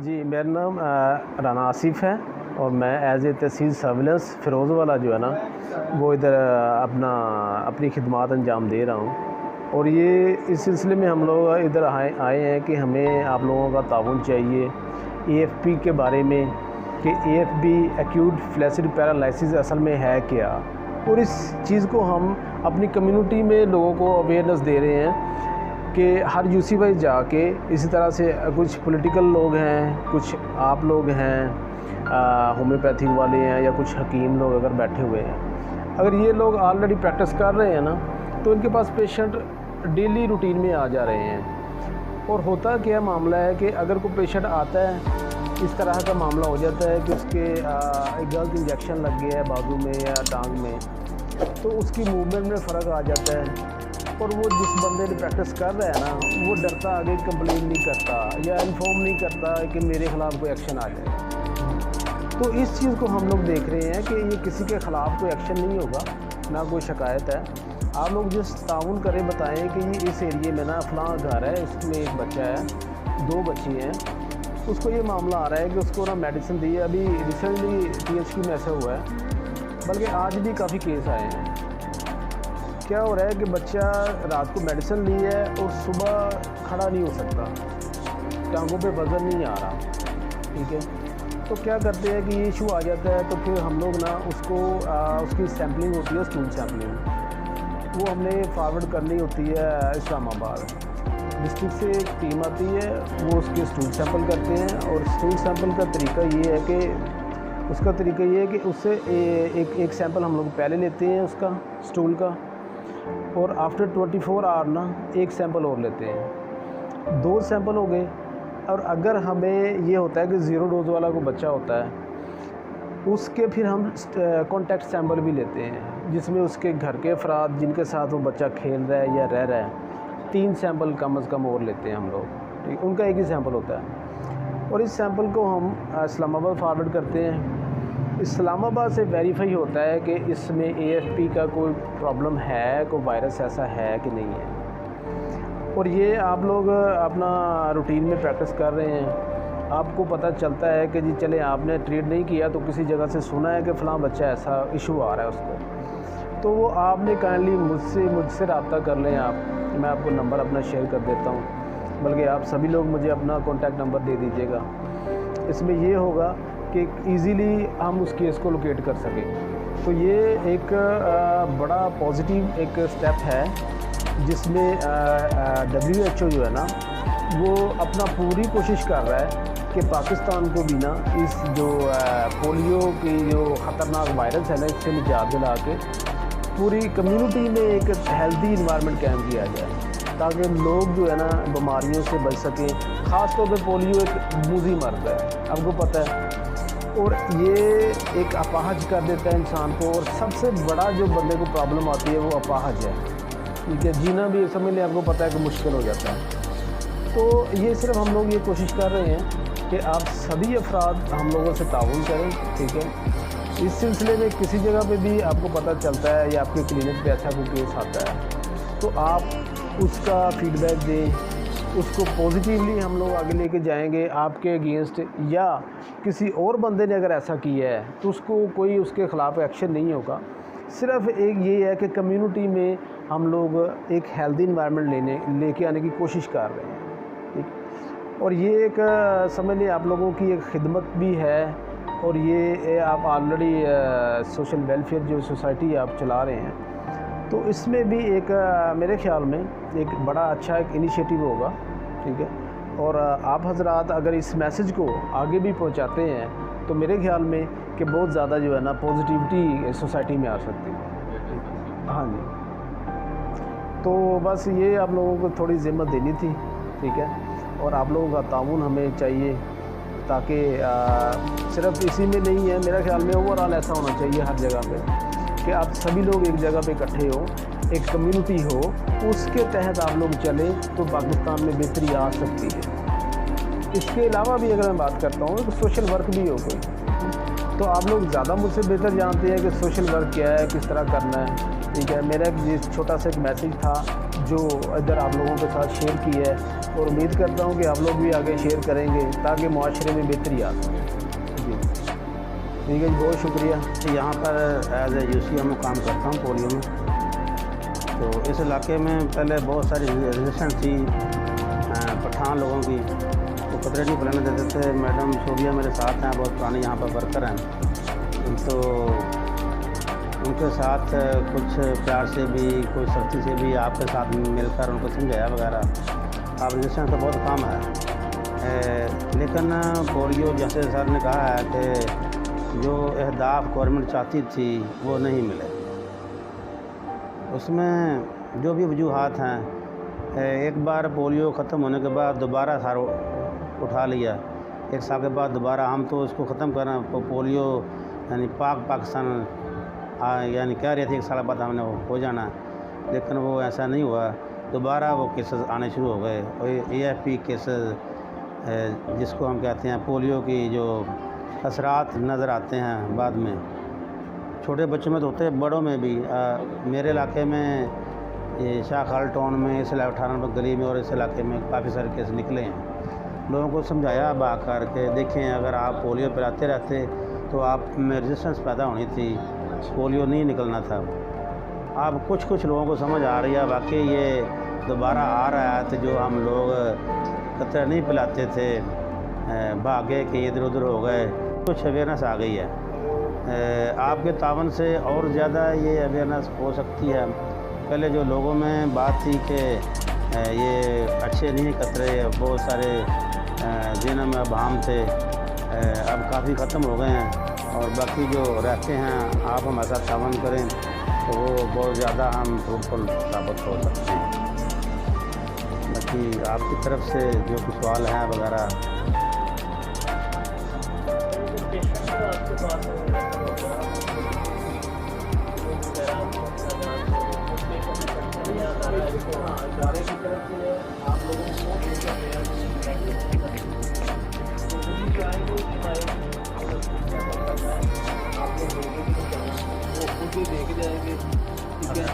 जी, मेरा नाम राना आसिफ़ है और मैं एज़ ए तहसील सर्विलेंस फ़िरोज़वाला जो है ना वो इधर अपनी खिदमत अंजाम दे रहा हूँ। और ये इस सिलसिले में हम लोग इधर आए हैं कि हमें आप लोगों का ताउन चाहिए एएफपी के बारे में, कि एएफपी एक्यूट फ्लैसिड पैरालिसिस असल में है क्या, और इस चीज़ को हम अपनी कम्युनिटी में लोगों को अवेयरनेस दे रहे हैं कि हर यूसी वाइज जाके इसी तरह से कुछ पॉलिटिकल लोग हैं, कुछ आप लोग हैं, होम्योपैथिक वाले हैं या कुछ हकीम लोग अगर बैठे हुए हैं, अगर ये लोग ऑलरेडी प्रैक्टिस कर रहे हैं ना तो इनके पास पेशेंट डेली रूटीन में आ जा रहे हैं। और होता क्या मामला है कि अगर कोई पेशेंट आता है इस तरह का मामला हो जाता है कि उसके एक गलत इंजेक्शन लग गया है बाजू में या टांग में, तो उसकी मूवमेंट में फ़र्क आ जाता है और वो जिस बंदे ने प्रैक्टिस कर रहा है ना वो डरता आगे कंप्लेन नहीं करता या इन्फॉर्म नहीं करता कि मेरे ख़िलाफ़ कोई एक्शन आ जाए। तो इस चीज़ को हम लोग देख रहे हैं कि ये किसी के ख़िलाफ़ कोई एक्शन नहीं होगा, ना कोई शिकायत है। आप लोग जिस ताउन करें बताएं कि ये इस एरिए में ना फलां घर है, इसमें एक बच्चा है, 2 बच्ची हैं, उसको ये मामला आ रहा है कि उसको ना मेडिसिन दी है। अभी रिसेंटली THQ में ऐसा हुआ है, बल्कि आज भी काफ़ी केस आए हैं। क्या हो रहा है कि बच्चा रात को मेडिसिन ली है और सुबह खड़ा नहीं हो सकता, टांगों पे वज़न नहीं आ रहा, ठीक है। तो क्या करते हैं कि ये इशू आ जाता है तो फिर हम लोग ना उसको उसकी सैम्पलिंग होती है, स्टूल सैम्पलिंग, वो हमने फॉरवर्ड करनी होती है इस्लामाबाद डिस्ट्रिक्ट से। एक टीम आती है, वो उसके स्टूल सैंपल करते हैं। और स्टूल सैंपल का तरीका ये है कि उसका तरीका ये है कि उससे एक सैंपल हम लोग पहले लेते हैं उसका स्टूल का, और आफ्टर 24 आवर ना एक सैंपल और लेते हैं, 2 सैंपल हो गए। और अगर हमें ये होता है कि 0 डोज वाला कोई बच्चा होता है उसके फिर हम कॉन्टैक्ट सैंपल भी लेते हैं, जिसमें उसके घर के अफराद जिनके साथ वो बच्चा खेल रहा है या रह रहा है, 3 सैंपल कम से कम और लेते हैं हम लोग, ठीक। उनका एक ही सैंपल होता है और इस सैंपल को हम इस्लामाबाद फॉरवर्ड करते हैं। इस्लामाबाद से वेरीफाई होता है कि इसमें AFP का कोई प्रॉब्लम है, कोई वायरस ऐसा है कि नहीं है। और ये आप लोग अपना रूटीन में प्रैक्टिस कर रहे हैं, आपको पता चलता है कि जी चले आपने ट्रीट नहीं किया तो किसी जगह से सुना है कि फ़लाँ बच्चा ऐसा इशू आ रहा है उसको, तो वो आपने काइंडली मुझसे रब्ता कर लें। मैं आपको नंबर अपना शेयर कर देता हूँ, बल्कि आप सभी लोग मुझे अपना कॉन्टैक्ट नंबर दे दीजिएगा। इसमें ये होगा कि ईज़िली हम उस केस को लोकेट कर सकें। तो ये एक बड़ा पॉजिटिव एक स्टेप है जिसमें WHO जो है ना वो अपना पूरी कोशिश कर रहा है कि पाकिस्तान को भी ना इस जो पोलियो की जो ख़तरनाक वायरस है ना इससे निजात दिला के पूरी कम्युनिटी में एक हेल्दी इन्वायरमेंट कायम किया जाए, ताकि लोग जो है ना बीमारियों से बच सकें। ख़ास तौर पे पोलियो एक मूजी मर्द है, आपको पता है, और ये एक अपाहज कर देता है इंसान को। और सबसे बड़ा जो बंदे को प्रॉब्लम आती है वो अपाहज है, ठीक है। जीना भी समझ लें आपको पता है कि मुश्किल हो जाता है। तो ये सिर्फ हम लोग ये कोशिश कर रहे हैं कि आप सभी अफराद हम लोगों से ताउन करें, ठीक है। इस सिलसिले में किसी जगह पे भी आपको पता चलता है या आपके क्लिनिक पे ऐसा कोई केस आता है तो आप उसका फीडबैक दें, उसको पॉजिटिवली हम लोग आगे लेके जाएंगे आपके अगेंस्ट। या किसी और बंदे ने अगर ऐसा किया है तो उसको कोई उसके ख़िलाफ़ एक्शन नहीं होगा। सिर्फ एक ये है कि कम्युनिटी में हम लोग एक हेल्दी इन्वायरमेंट लेके आने की कोशिश कर रहे हैं, ठीक। और ये एक समझ लें आप लोगों की एक खिदमत भी है, और ये आप ऑलरेडी सोशल वेलफेयर जो सोसाइटी आप चला रहे हैं, तो इसमें भी एक मेरे ख़्याल में एक बड़ा अच्छा एक इनिशिएटिव होगा, ठीक है। और आप हजरात अगर इस मैसेज को आगे भी पहुंचाते हैं तो मेरे ख्याल में कि बहुत ज़्यादा जो है ना पॉजिटिविटी सोसाइटी में आ सकती है। हाँ जी, तो बस ये आप लोगों को थोड़ी ज़िम्मत देनी थी, ठीक है। और आप लोगों का ताउन हमें चाहिए, ताकि सिर्फ इसी में नहीं है, मेरा ख्याल में ओवरऑल ऐसा होना चाहिए हर जगह पे कि आप सभी लोग एक जगह पे इकट्ठे हो, एक कम्युनिटी हो, उसके तहत आप लोग चलें तो पाकिस्तान में बेहतरी आ सकती है। इसके अलावा भी अगर मैं बात करता हूँ तो सोशल वर्क भी हो कोई, तो आप लोग ज़्यादा मुझसे बेहतर जानते हैं कि सोशल वर्क क्या है, किस तरह करना है, ठीक है। मेरा एक छोटा सा एक मैसेज था जो इधर आप लोगों के साथ शेयर की है, और उम्मीद करता हूँ कि आप लोग भी आगे शेयर करेंगे ताकि माशरे में बेहतरी आ सके। जी ठीक है जी, बहुत शुक्रिया। यहाँ पर एज ए UCM में काम करता हूँ पोलियो में। तो इस इलाके में पहले बहुत सारी रेजिस्टेंस थी पठान लोगों की, तो कतरे नहीं फैलाने देते थे। मैडम शोबिया मेरे साथ हैं, बहुत पुराने यहाँ पर वर्कर हैं, तो उनके साथ कुछ प्यार से भी, कुछ सख्ती से भी आपके साथ मिलकर उनको समझाया वगैरह। अब रेजिस्टेंस तो बहुत कम है, लेकिन पोलियो जैसे सर ने कहा है कि जो अहदाफ गवर्नमेंट चाहती थी वो नहीं मिले। उसमें जो भी वजूहात हैं, एक बार पोलियो ख़त्म होने के बाद दोबारा सार उठा लिया, 1 साल के बाद दोबारा हम तो उसको ख़त्म करना पोलियो यानी पाकिस्तान यानी कह रहे थे 1 साल के बाद हमने वो हो जाना, लेकिन वो ऐसा नहीं हुआ। दोबारा वो केसेस आने शुरू हो गए, और AFP केसेस जिसको हम कहते हैं पोलियो की जो असरात नज़र आते हैं बाद में। छोटे बच्चों में तो होते हैं, बड़ों में भी। मेरे इलाके में ये शाह खाल टाउन में, इस 18 नंबर गली में और इस इलाके में काफ़ी सारे केस निकले हैं। लोगों को समझाया अब आकर के देखें, अगर आप पोलियो पिलाते रहते तो आप में रेजिस्टेंस पैदा होनी थी, पोलियो नहीं निकलना था। अब कुछ लोगों को समझ आ रही है वाकई ये दोबारा आ रहा है। तो जो हम लोग कतरा नहीं पिलाते थे, भागे कि इधर उधर हो गए, कुछ अवेयरनेस आ गई है। आपके तावन से और ज़्यादा ये अवेयरनेस हो सकती है। पहले जो लोगों में बात थी कि ये अच्छे नहीं कतरे, बहुत सारे जिनों में अभाम थे, अब काफ़ी ख़त्म हो गए हैं। और बाकी जो रहते हैं, आप हमारे साथ तावन करें तो वो बहुत ज़्यादा हम फ्रूटफुल साबित हो सकते हैं। बाकी आपकी तरफ से जो कुछ सवाल हैं वगैरह। देख जाएंगे, ठीक है।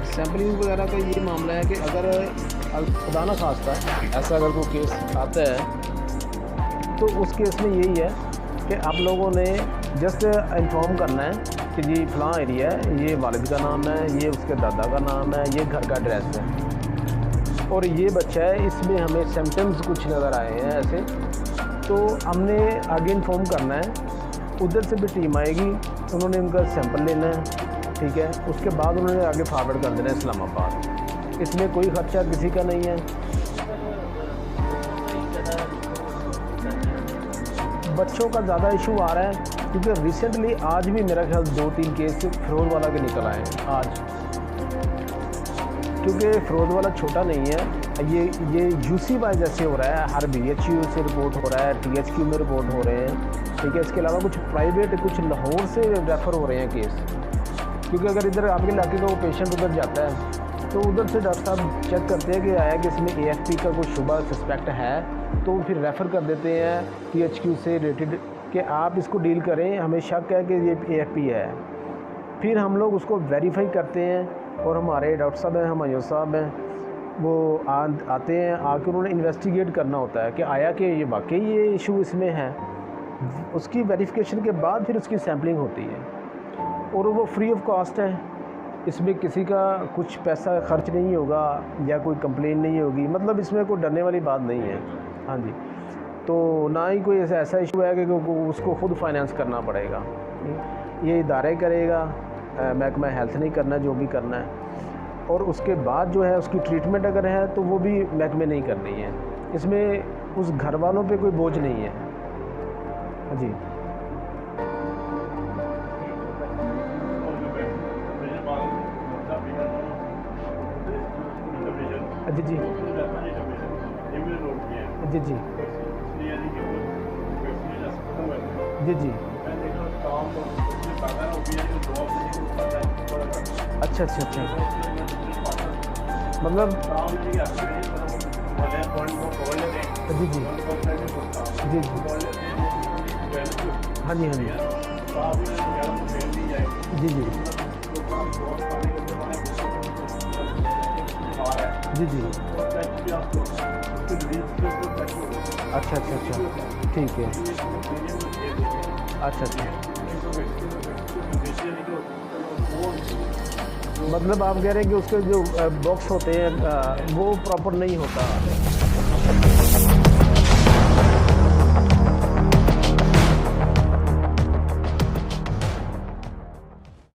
सैम्पलिंग वगैरह का ये मामला है कि अगर खुदा ना खास्ता ऐसा अगर कोई केस आता है तो उस केस में यही है कि आप लोगों ने जस्ट इन्फॉर्म करना है कि जी फ़लाँ एरिया है, ये वालिद का नाम है, ये उसके दादा का नाम है, ये घर का एड्रेस है और ये बच्चा है, इसमें हमें सिम्टम्स कुछ नज़र आए हैं ऐसे, तो हमने आगे इन्फॉर्म करना है। उधर से भी टीम आएगी, उन्होंने उनका सैंपल लेना है, ठीक है। उसके बाद उन्होंने आगे फॉरवर्ड कर देना है इस्लामाबाद। इसमें कोई खर्चा किसी का नहीं है। बच्चों का ज़्यादा इशू आ रहा है क्योंकि रिसेंटली आज भी मेरा ख्याल 2-3 केस फिरोज वाला के निकल आए हैं आज, क्योंकि फिरोज वाला छोटा नहीं है, ये UC वाइज जैसे हो रहा है, हर BHU से रिपोर्ट हो रहा है, THQ में रिपोर्ट हो रहे हैं, ठीक है। इसके अलावा कुछ प्राइवेट, कुछ लाहौर से रेफ़र हो रहे हैं केस, क्योंकि अगर इधर आपके इलाके का वो पेशेंट उधर जाता है तो उधर से डॉक्टर साहब चेक करते हैं कि आया कि इसमें AFP का कोई शुबा सस्पेक्ट है, तो फिर रेफ़र कर देते हैं THQ से रिलेटेड कि आप इसको डील करें, हमें शक है कि ये AFP है। फिर हम लोग उसको वेरीफाई करते हैं और हमारे डॉक्टर साहब हैं, हमायूं साहब हैं, वो आते हैं, आके उन्होंने इन्वेस्टिगेट करना होता है कि आया कि ये वाकई ये इशू इसमें है। उसकी वेरिफिकेशन के बाद फिर उसकी सैम्पलिंग होती है और वो फ्री ऑफ कॉस्ट है। इसमें किसी का कुछ पैसा खर्च नहीं होगा या कोई कंप्लेन नहीं होगी, मतलब इसमें कोई डरने वाली बात नहीं है। हाँ जी, तो ना ही कोई ऐसा इशू है कि उसको ख़ुद फाइनेंस करना पड़ेगा, ये इदारे करेगा, महकमा हेल्थ नहीं करना जो भी करना है, और उसके बाद जो है उसकी ट्रीटमेंट अगर है तो वो भी महकमे नहीं करनी है। इसमें उस घर वालों पे कोई बोझ नहीं है। जी जी जी जी जी जी जी अच्छा अच्छा अच्छा, मतलब जी जी जी जी हाँ जी हाँ जी जी जी जी जी। अच्छा अच्छा अच्छा, ठीक है। अच्छा अच्छा, मतलब आप कह रहे हैं कि उसके जो बॉक्स होते हैं वो प्रॉपर नहीं होता।